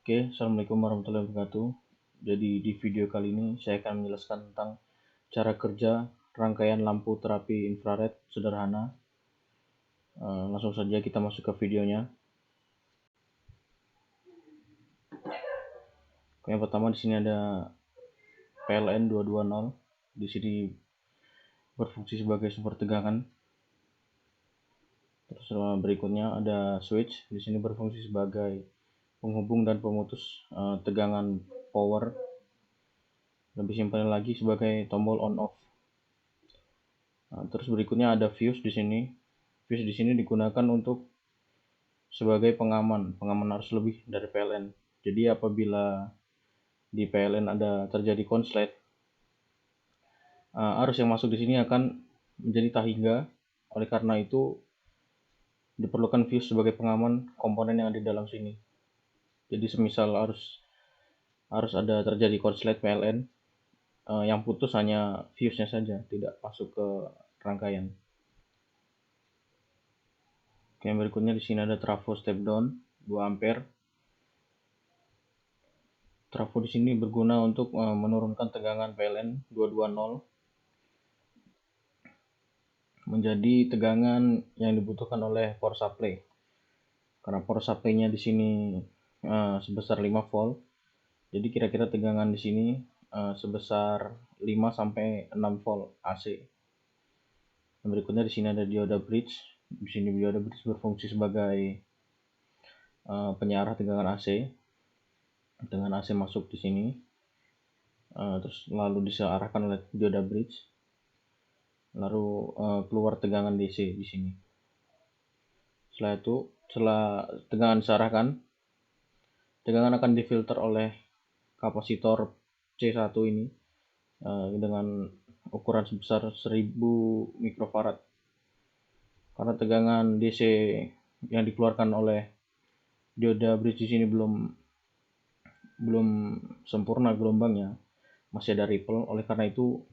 Oke, Assalamualaikum warahmatullahi wabarakatuh. Jadi di video kali ini saya akan menjelaskan tentang cara kerja rangkaian lampu terapi infrared sederhana. Langsung saja kita masuk ke videonya. Yang pertama di sini ada PLN 220. Di sini berfungsi sebagai sumber tegangan. Terus berikutnya ada switch. Di sini berfungsi sebagai penghubung dan pemutus tegangan power. Lebih simpelnya lagi sebagai tombol on off. Terus berikutnya ada fuse di sini. Fuse di sini digunakan untuk sebagai pengaman arus lebih dari PLN. Jadi apabila di PLN ada terjadi konslet, arus yang masuk di sini akan menjadi tak hingga. Oleh karena itu diperlukan fuse sebagai pengaman komponen yang ada di dalam sini. Jadi semisal arus ada terjadi konslet PLN, yang putus hanya fuse-nya saja, tidak masuk ke rangkaian. Oke, yang berikutnya di sini ada trafo step down 2 ampere. Trafo di sini berguna untuk menurunkan tegangan PLN 220 menjadi tegangan yang dibutuhkan oleh power supply. Karena power supply-nya di sini sebesar 5 volt. Jadi kira-kira tegangan di sini sebesar 5 sampai 6 volt AC. Yang berikutnya di sini ada dioda bridge. Di sini dioda bridge berfungsi sebagai penyarah tegangan AC. Tegangan AC masuk di sini. Terus lalu diarahkan oleh dioda bridge. Lalu keluar tegangan DC di sini. Setelah tegangan diarahkan, tegangan akan difilter oleh kapasitor C1 ini dengan ukuran sebesar 1000 mikrofarad. Karena tegangan DC yang dikeluarkan oleh dioda bridge di sini belum sempurna gelombangnya, masih ada ripple. Oleh karena itu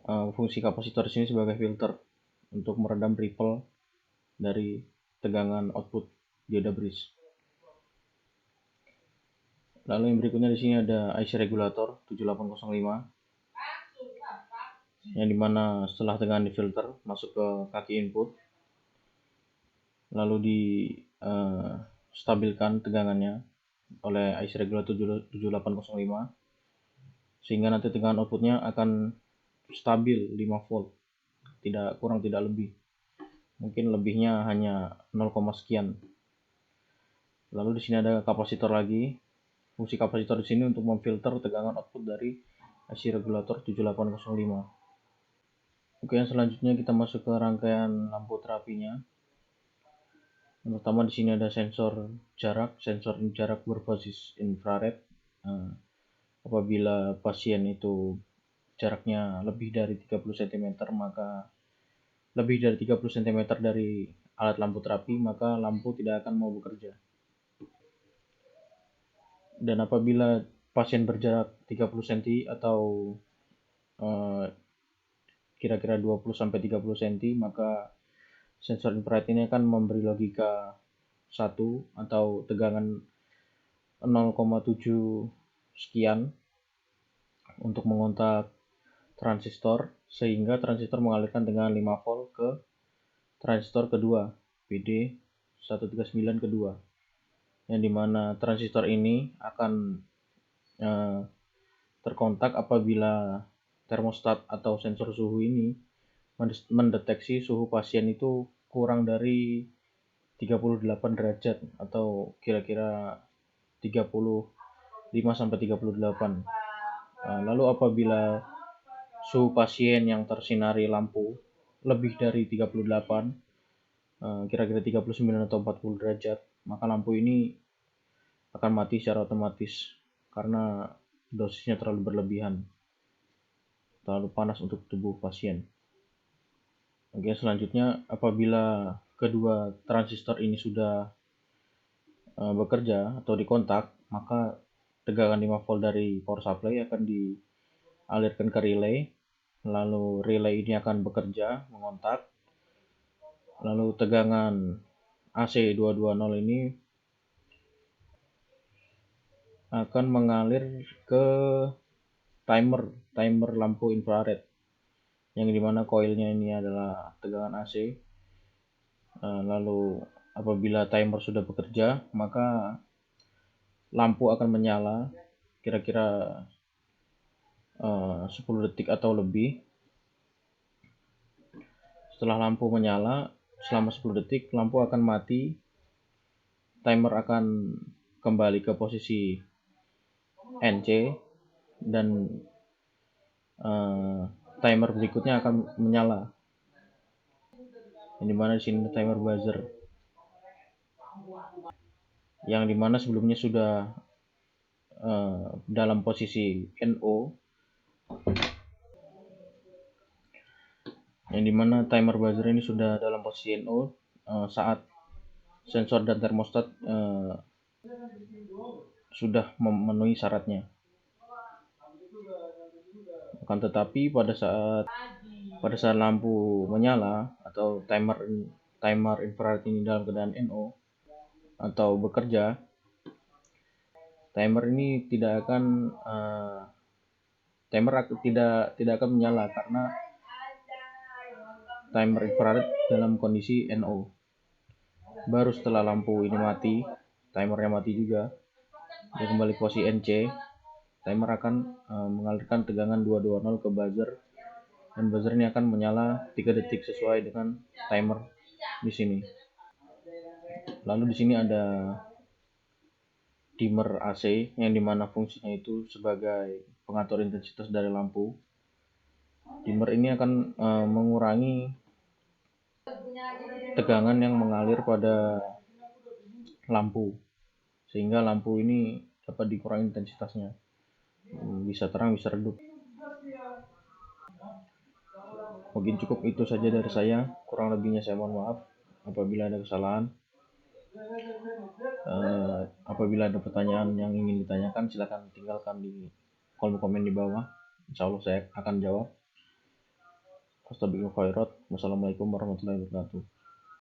fungsi kapasitor di sini sebagai filter untuk meredam ripple dari tegangan output dioda bridge. Lalu yang berikutnya di sini ada IC regulator 7805, yang dimana setelah tegangan difilter masuk ke kaki input, lalu distabilkan tegangannya oleh IC regulator 7805, sehingga nanti tegangan outputnya akan stabil 5 volt, tidak kurang tidak lebih, mungkin lebihnya hanya 0, sekian. Lalu di sini ada kapasitor lagi. Fungsi kapasitor di sini untuk memfilter tegangan output dari IC regulator 7805. Oke, yang selanjutnya kita masuk ke rangkaian lampu terapinya. Yang pertama di sini ada sensor jarak berbasis infrared. Apabila pasien itu jaraknya lebih dari 30 cm, maka lebih dari 30 cm dari alat lampu terapi, maka lampu tidak akan mau bekerja. Dan apabila pasien berjarak 30 cm atau kira-kira 20 sampai 30 cm, maka sensor infrared ini akan memberi logika 1 atau tegangan 0,7 sekian untuk mengontak transistor, sehingga transistor mengalirkan tegangan 5 volt ke transistor kedua, PD 139 kedua, yang dimana transistor ini akan terkontak apabila termostat atau sensor suhu ini mendeteksi suhu pasien itu kurang dari 38 derajat atau kira-kira 35 sampai 38. Lalu apabila suhu pasien yang tersinari lampu lebih dari 38, kira-kira 39 atau 40 derajat, maka lampu ini akan mati secara otomatis karena dosisnya terlalu berlebihan, terlalu panas untuk tubuh pasien. Oke, selanjutnya apabila kedua transistor ini sudah bekerja atau dikontak, maka tegangan 5 volt dari power supply akan dialirkan ke relay. Lalu relay ini akan bekerja mengontak. Lalu tegangan AC 220 ini akan mengalir ke timer lampu infrared, yang dimana koilnya ini adalah tegangan AC. Lalu apabila timer sudah bekerja, maka lampu akan menyala kira-kira 10 detik atau lebih. Setelah lampu menyala selama 10 detik, lampu akan mati, timer akan kembali ke posisi NC, dan timer berikutnya akan menyala, yang dimana di sini timer buzzer, yang dimana sebelumnya sudah dalam posisi NO, yang dimana timer buzzer ini sudah dalam posisi NO saat sensor dan termostat sudah memenuhi syaratnya. Akan tetapi pada saat lampu menyala atau timer infrared ini dalam keadaan NO atau bekerja, timer ini tidak akan menyala karena timer infrared dalam kondisi NO. Baru setelah lampu ini mati, timernya mati juga, dia kembali ke posisi NC, timer akan mengalirkan tegangan 220 ke buzzer, dan buzzer ini akan menyala 3 detik sesuai dengan timer di sini. Lalu di sini ada dimmer AC, yang dimana fungsinya itu sebagai pengatur intensitas dari lampu. Dimmer ini akan mengurangi tegangan yang mengalir pada lampu, sehingga lampu ini dapat dikurangi intensitasnya, bisa terang bisa redup. Mungkin cukup itu saja dari saya, kurang lebihnya saya mohon maaf apabila ada kesalahan. Apabila ada pertanyaan yang ingin ditanyakan, silakan tinggalkan di kolom komen di bawah, insya Allah saya akan jawab. Wassalamualaikum warahmatullahi wabarakatuh.